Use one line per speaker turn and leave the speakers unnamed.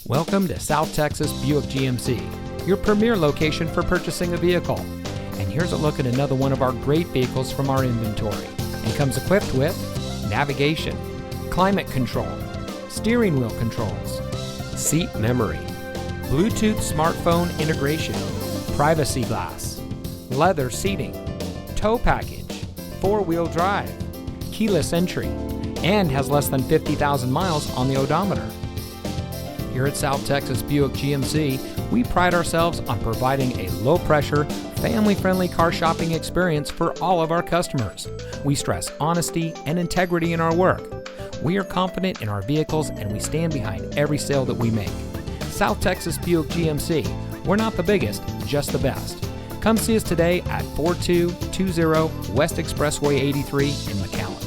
Welcome to South Texas Buick GMC, your premier location for purchasing a vehicle. And here's a look at another one of our great vehicles from our inventory, and comes equipped with navigation, climate control, steering wheel controls, seat memory, Bluetooth smartphone integration, privacy glass, leather seating, tow package, four-wheel drive, keyless entry, and has less than 50,000 miles on the odometer. Here at South Texas Buick GMC, we pride ourselves on providing a low-pressure, family-friendly car shopping experience for all of our customers. We stress honesty and integrity in our work. We are confident in our vehicles, and we stand behind every sale that we make. South Texas Buick GMC, we're not the biggest, just the best. Come see us today at 4220 West Expressway 83 in McAllen.